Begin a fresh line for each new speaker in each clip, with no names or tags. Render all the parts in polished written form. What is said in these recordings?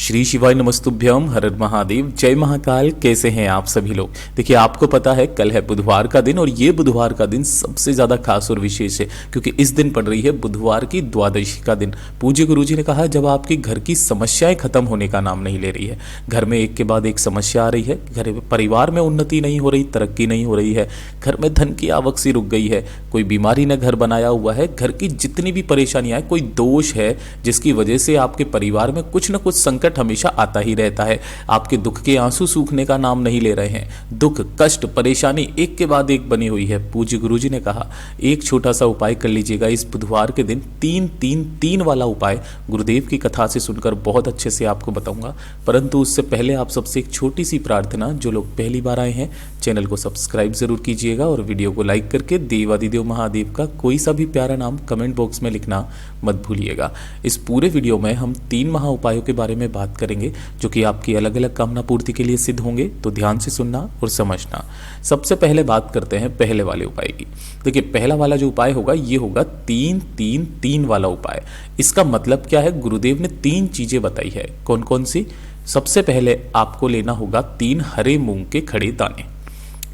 श्री शिवाय नमस्तुभ्यम, हर हर महादेव, जय महाकाल। कैसे हैं आप सभी लोग। देखिए, आपको पता है कल है बुधवार का दिन और ये बुधवार का दिन सबसे ज़्यादा खास और विशेष है क्योंकि इस दिन पड़ रही है बुधवार की द्वादशी का दिन। पूज्य गुरुजी ने कहा, जब आपकी घर की समस्याएं खत्म होने का नाम नहीं ले रही है, घर में एक के बाद एक समस्या आ रही है, घर परिवार में उन्नति नहीं हो रही, तरक्की नहीं हो रही है, घर में धन की आवक सी रुक गई है, कोई बीमारी ने घर बनाया हुआ है, घर की जितनी भी परेशानियां हैं, कोई दोष है जिसकी वजह से आपके परिवार में कुछ न कुछ संकट हमेशा आता ही रहता है। आपके दुख के आंसू सूखने का नाम नहीं ले रहे हैं, दुख कष्ट परेशानी एक के बाद एक बनी हुई है। पूज्य गुरुजी ने कहा, एक छोटा सा उपाय कर लीजिएगा इस बुधवार के दिन, 3-3-3 वाला उपाय गुरुदेव की कथा से सुनकर बहुत अच्छे से आपको बताऊंगा। परंतु उससे पहले आप सबसे एक छोटी सी प्रार्थना, जो लोग पहली बार आए हैं चैनल को सब्सक्राइब जरूर कीजिएगा और वीडियो को लाइक करके देवादिदेव महादेव का कोई सा भी प्यारा नाम कमेंट बॉक्स में लिखना मत भूलिएगा। इस पूरे वीडियो में हम 3 महा उपायों के बारे में बात करेंगे जो कि आपकी अलग अलग कामना पूर्ति के लिए सिद्ध होंगे, तो ध्यान से सुनना और समझना। सबसे पहले बात करते हैं पहले वाले उपाय की। देखिए, पहला वाला जो उपाय होगा ये होगा 3-3-3 वाला उपाय। इसका मतलब क्या है, गुरुदेव ने 3 चीजें बताई है। कौन कौन सी? सबसे पहले आपको लेना होगा 3 हरे मूंग के खड़े दाने।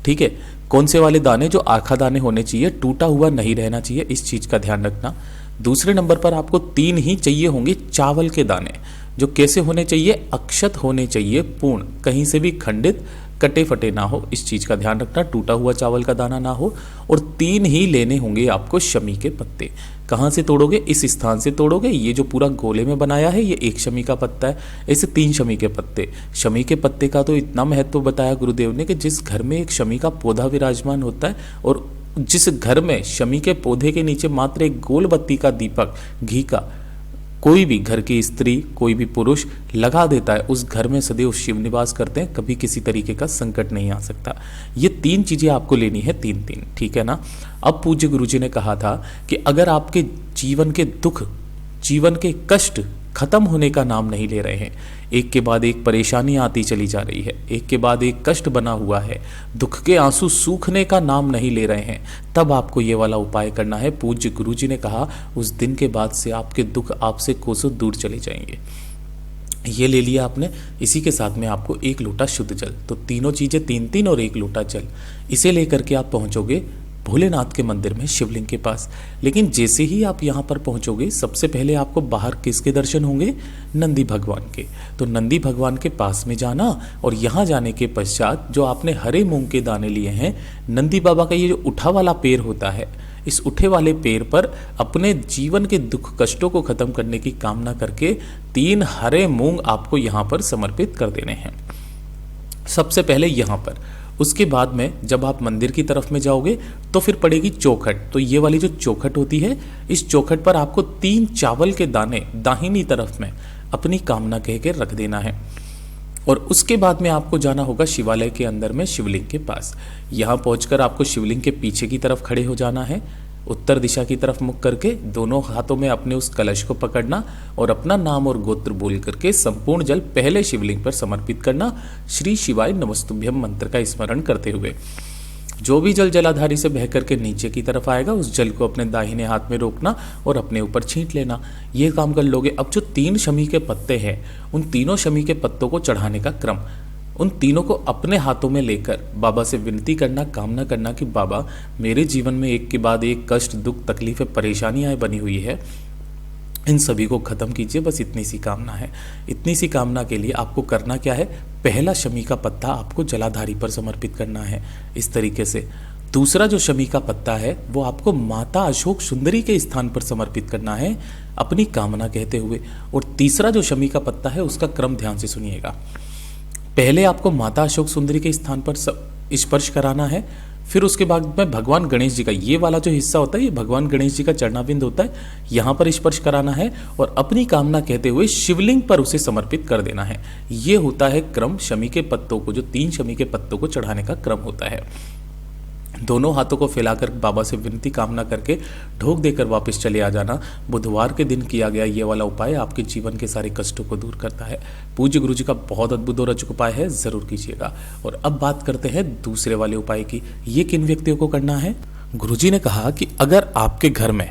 ठीक है, कौन से वाले दाने? जो आखा दाने होने चाहिए, टूटा हुआ नहीं रहना चाहिए, इस चीज का ध्यान रखना। दूसरे नंबर पर आपको 3 ही चाहिए होंगे चावल के दाने, जो कैसे होने चाहिए? अक्षत होने चाहिए, पूर्ण, कहीं से भी खंडित कटे फटे ना हो, इस चीज का ध्यान रखना, टूटा हुआ चावल का दाना ना हो। और 3 ही लेने होंगे आपको शमी के पत्ते। कहाँ से तोड़ोगे? इस स्थान से तोड़ोगे। ये जो पूरा गोले में बनाया है ये 1 शमी का पत्ता है, ऐसे 3 शमी के पत्ते। शमी के पत्ते का तो इतना महत्व बताया गुरुदेव ने कि जिस घर में एक शमी का पौधा विराजमान होता है और जिस घर में शमी के पौधे के नीचे मात्र एक गोल बत्ती का दीपक घी का कोई भी घर की स्त्री कोई भी पुरुष लगा देता है, उस घर में सदैव शिव निवास करते हैं, कभी किसी तरीके का संकट नहीं आ सकता। ये 3 चीजें आपको लेनी है, 3-3, ठीक है ना। अब पूज्य गुरुजी ने कहा था कि अगर आपके जीवन के दुख, जीवन के कष्ट खत्म होने का नाम नहीं ले रहे हैं, एक के बाद एक परेशानी आती चली जा रही है, एक के बाद एक कष्ट बना हुआ है, दुख के आंसू सूखने का नाम नहीं ले रहे हैं, तब आपको ये वाला उपाय करना है। पूज्य गुरुजी ने कहा, उस दिन के बाद से आपके दुख आपसे कोसों दूर चले जाएंगे। ये ले लिया आपने, इसी के साथ में आपको 1 लोटा शुद्ध जल, तो तीनों चीजें 3-3 और 1 लोटा जल, इसे लेकर के आप पहुंचोगे भोलेनाथ के मंदिर में शिवलिंग के पास। लेकिन जैसे ही आप यहाँ पर पहुंचोगे, सबसे पहले आपको बाहर किसके दर्शन होंगे? नंदी भगवान के। तो नंदी भगवान के पास में जाना और यहाँ जाने के पश्चात जो आपने हरे मूंग के दाने लिए हैं, नंदी बाबा का ये जो उठा वाला पैर होता है, इस उठे वाले पैर पर अपने जीवन के दुख कष्टों को खत्म करने की कामना करके 3 हरे मूंग आपको यहाँ पर समर्पित कर देने हैं, सबसे पहले यहाँ पर। उसके बाद में जब आप मंदिर की तरफ में जाओगे तो फिर पड़ेगी चौखट। तो ये वाली जो चौखट होती है, इस चौखट पर आपको 3 चावल के दाने दाहिनी तरफ में अपनी कामना कह के रख देना है। और उसके बाद में आपको जाना होगा शिवालय के अंदर में शिवलिंग के पास। यहाँ पहुंचकर आपको शिवलिंग के पीछे की तरफ खड़े हो जाना है, उत्तर दिशा की तरफ मुख करके दोनों हाथों में अपने उस कलश को पकड़ना और अपना नाम और गोत्र बोल करके संपूर्ण जल पहले शिवलिंग पर समर्पित करना, श्री शिवाय नमस्तुभ्यम मंत्र का स्मरण करते हुए। जो भी जल जलाधारी से बह करके नीचे की तरफ आएगा, उस जल को अपने दाहिने हाथ में रोकना और अपने ऊपर छींट लेना। ये काम कर लोगे। अब जो 3 शमी के पत्ते हैं, उन तीनों शमी के पत्तों को चढ़ाने का क्रम, उन तीनों को अपने हाथों में लेकर बाबा से विनती करना, कामना करना कि बाबा, मेरे जीवन में एक के बाद एक कष्ट, दुख, तकलीफें, परेशानियां बनी हुई है, इन सभी को खत्म कीजिए। बस इतनी सी कामना है। इतनी सी कामना के लिए आपको करना क्या है? पहला शमी का पत्ता आपको जलाधारी पर समर्पित करना है इस तरीके से। दूसरा जो शमी का पत्ता है वो आपको माता अशोक सुंदरी के स्थान पर समर्पित करना है अपनी कामना कहते हुए। और तीसरा जो शमी का पत्ता है उसका क्रम ध्यान से सुनिएगा। पहले आपको माता अशोक सुंदरी के स्थान पर स्पर्श कराना है, फिर उसके बाद में भगवान गणेश जी का ये वाला जो हिस्सा होता है, ये भगवान गणेश जी का चरणाबिंद होता है, यहाँ पर स्पर्श कराना है और अपनी कामना कहते हुए शिवलिंग पर उसे समर्पित कर देना है। ये होता है क्रम शमी के पत्तों को, जो 3 शमी के पत्तों को चढ़ाने का क्रम होता है। दोनों हाथों को फैलाकर बाबा से विनती कामना करके ढोक देकर वापस चले आ जाना। बुधवार के दिन किया गया ये वाला उपाय आपके जीवन के सारे कष्टों को दूर करता है। पूज्य गुरु जी का बहुत अद्भुत और अचूक उपाय है, जरूर कीजिएगा। और अब बात करते हैं दूसरे वाले उपाय की। ये किन व्यक्तियों को करना है? गुरु जी ने कहा कि अगर आपके घर में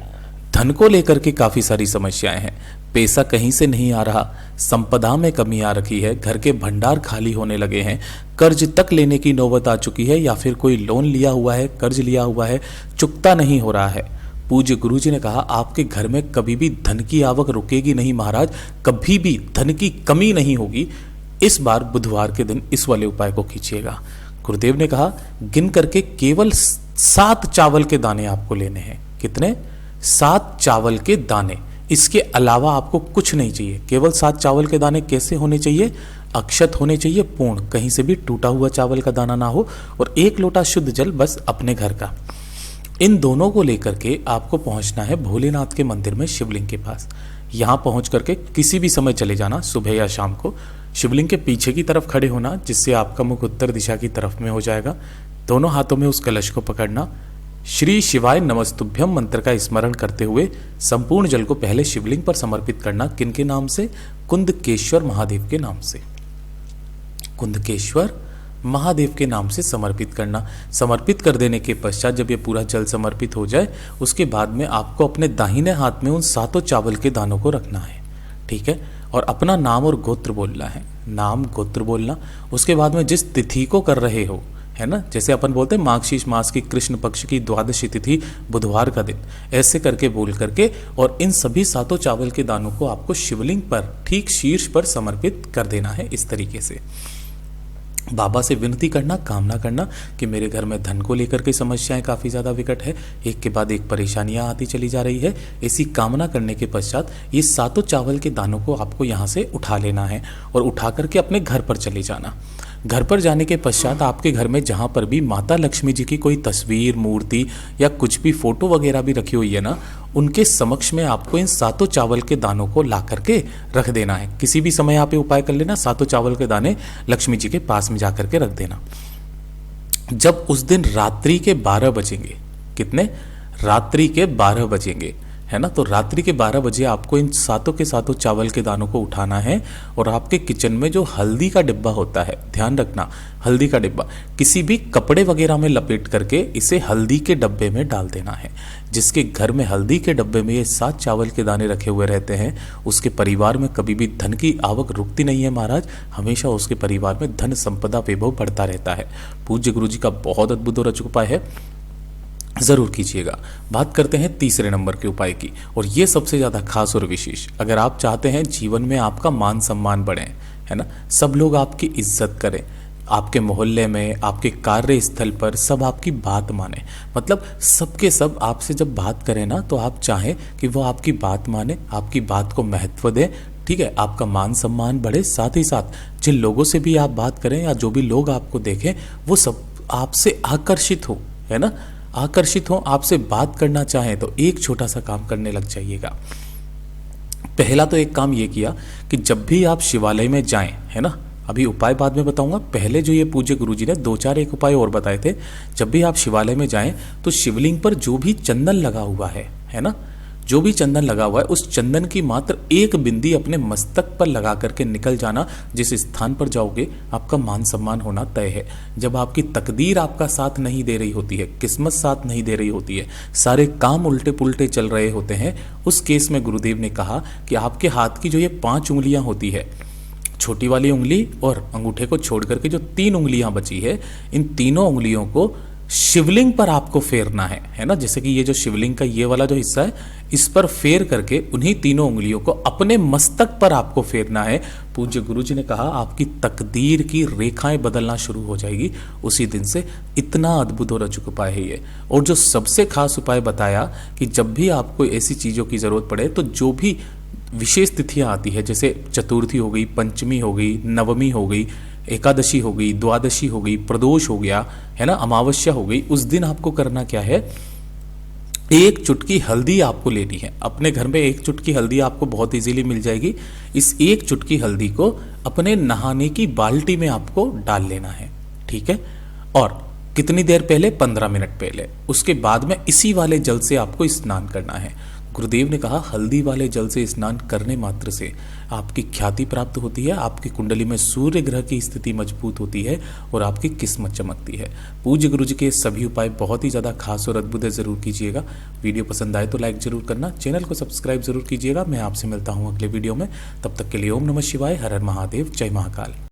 धन को लेकर के काफ़ी सारी समस्याएं हैं। पैसा कहीं से नहीं आ रहा, संपदा में कमी आ रखी है, घर के भंडार खाली होने लगे हैं, कर्ज तक लेने की नौबत आ चुकी है, या फिर कोई लोन लिया हुआ है, कर्ज लिया हुआ है, चुकता नहीं हो रहा है। पूज्य गुरु जी ने कहा आपके घर में कभी भी धन की आवक रुकेगी नहीं महाराज, कभी भी धन की कमी नहीं होगी। इस बार बुधवार के दिन इस वाले उपाय को कीजिएगा। गुरुदेव ने कहा गिन करके केवल 7 चावल के दाने आपको लेने हैं। कितने? 7 चावल के दाने। इसके अलावा आपको कुछ नहीं चाहिए, केवल 7 चावल के दाने। कैसे होने चाहिए? अक्षत होने चाहिए पूर्ण, कहीं से भी टूटा हुआ चावल का दाना ना हो, और 1 लोटा शुद्ध जल बस अपने घर का। इन दोनों को लेकर के आपको पहुंचना है भोलेनाथ के मंदिर में शिवलिंग के पास। यहाँ पहुंच करके किसी भी समय चले जाना, सुबह या शाम को। शिवलिंग के पीछे की तरफ खड़े होना, जिससे आपका मुख उत्तर दिशा की तरफ में हो जाएगा। दोनों हाथों में उस कलश को पकड़ना, श्री शिवाय नमस्तुभ्यम मंत्र का स्मरण करते हुए संपूर्ण जल को पहले शिवलिंग पर समर्पित करना। किनके नाम से? कुंदकेश्वर महादेव के नाम से। कुंदकेश्वर महादेव के नाम से समर्पित करना। समर्पित कर देने के पश्चात जब ये पूरा जल समर्पित हो जाए, उसके बाद में आपको अपने दाहिने हाथ में उन 7 चावल के दानों को रखना है। ठीक है? और अपना नाम और गोत्र बोलना है, नाम गोत्र बोलना। उसके बाद में जिस तिथि को कर रहे हो, है ना, जैसे अपन बोलते हैं मार्गशीर्ष मास की कृष्ण पक्ष की द्वादशी तिथि बुधवार का दिन, ऐसे करके बोल करके, और इन सभी 7 चावल के दानों को आपको शिवलिंग पर ठीक शीर्ष पर समर्पित कर देना है। इस तरीके से बाबा से विनती करना, कामना करना कि मेरे घर में धन को लेकर के समस्याएं काफ़ी ज़्यादा विकट है, एक के बाद एक परेशानियां आती चली जा रही है। ऐसी कामना करने के पश्चात ये 7 चावल के दानों को आपको यहाँ से उठा लेना है और उठा करके अपने घर पर चले जाना। घर पर जाने के पश्चात आपके घर में जहाँ पर भी माता लक्ष्मी जी की कोई तस्वीर, मूर्ति या कुछ भी फोटो वगैरह भी रखी हुई है ना, उनके समक्ष में आपको इन 7 चावल के दानों को ला करके रख देना है। किसी भी समय आप ये उपाय कर लेना, 7 चावल के दाने लक्ष्मी जी के पास में जा करके रख देना। जब उस दिन रात्रि के 12 बजेंगे, कितने? रात्रि के 12 बजेंगे, है ना, तो रात्रि के 12 बजे आपको इन 7 के 7 चावल के दानों को उठाना है और आपके किचन में जो हल्दी का डिब्बा होता है, ध्यान रखना, हल्दी का डिब्बा किसी भी कपड़े वगैरह में लपेट करके इसे हल्दी के डब्बे में डाल देना है। जिसके घर में हल्दी के डब्बे में ये 7 चावल के दाने रखे हुए रहते हैं, उसके परिवार में कभी भी धन की आवक रुकती नहीं है महाराज, हमेशा उसके परिवार में धन संपदा वैभव बढ़ता रहता है। पूज्य गुरु जी का बहुत अद्भुत और अचूक उपाय है, ज़रूर कीजिएगा। बात करते हैं तीसरे नंबर के उपाय की, और ये सबसे ज़्यादा खास और विशेष। अगर आप चाहते हैं जीवन में आपका मान सम्मान बढ़े, है ना, सब लोग आपकी इज्जत करें, आपके मोहल्ले में, आपके कार्यस्थल पर सब आपकी बात माने, मतलब सबके सब आपसे जब बात करें ना, तो आप चाहें कि वो आपकी बात माने, आपकी बात को महत्व दें। ठीक है? आपका मान सम्मान बढ़े, साथ ही साथ जिन लोगों से भी आप बात करें या जो भी लोग आपको देखें, वो सब आपसे आकर्षित हो, है ना, आकर्षित हो, आपसे बात करना चाहें, तो एक छोटा सा काम करने लग जाइएगा। पहला तो एक काम ये किया कि जब भी आप शिवालय में जाएं, है ना, अभी उपाय बाद में बताऊंगा, पहले जो ये पूज्य गुरुजी ने 2-4 एक उपाय और बताए थे। जब भी आप शिवालय में जाएं तो शिवलिंग पर जो भी चंदन लगा हुआ है ना, जो भी चंदन लगा हुआ है, उस चंदन की मात्र एक बिंदी अपने मस्तक पर लगा करके निकल जाना। जिस स्थान पर जाओगे आपका मान सम्मान होना तय है। जब आपकी तकदीर आपका साथ नहीं दे रही होती है, किस्मत साथ नहीं दे रही होती है, सारे काम उल्टे पुल्टे चल रहे होते हैं, उस केस में गुरुदेव ने कहा कि आपके हाथ की जो ये 5 उंगलियां होती है, छोटी वाली उंगली और अंगूठे को छोड़ करके जो 3 उंगलियां बची है, इन तीनों उंगलियों को शिवलिंग पर आपको फेरना है ना। जैसे कि ये जो शिवलिंग का ये वाला जो हिस्सा है, इस पर फेर करके उन्हीं तीनों उंगलियों को अपने मस्तक पर आपको फेरना है। पूज्य गुरुजी ने कहा आपकी तकदीर की रेखाएं बदलना शुरू हो जाएगी उसी दिन से। इतना अद्भुत और अचूक उपाय है ये। और जो सबसे खास उपाय बताया कि जब भी आपको ऐसी चीज़ों की ज़रूरत पड़े, तो जो भी विशेष तिथियां आती है, जैसे चतुर्थी हो गई, पंचमी हो गई, नवमी हो गई, एकादशी हो गई, द्वादशी हो गई, प्रदोष हो गया, है ना, अमावस्या हो गई, उस दिन आपको करना क्या है, एक चुटकी हल्दी आपको लेनी है। अपने घर में एक चुटकी हल्दी आपको बहुत इजीली मिल जाएगी। इस एक चुटकी हल्दी को अपने नहाने की बाल्टी में आपको डाल लेना है। ठीक है? और कितनी देर पहले? 15 मिनट पहले। उसके बाद में इसी वाले जल से आपको स्नान करना है। गुरुदेव ने कहा हल्दी वाले जल से स्नान करने मात्र से आपकी ख्याति प्राप्त होती है, आपकी कुंडली में सूर्य ग्रह की स्थिति मजबूत होती है और आपकी किस्मत चमकती है। पूज्य गुरु जी के सभी उपाय बहुत ही ज़्यादा खास और अद्भुत है, ज़रूर कीजिएगा। वीडियो पसंद आए तो लाइक जरूर करना, चैनल को सब्सक्राइब जरूर कीजिएगा। मैं आपसे मिलता हूँ अगले वीडियो में, तब तक के लिए ओम नमः शिवाय, हर हर महादेव, जय महाकाल।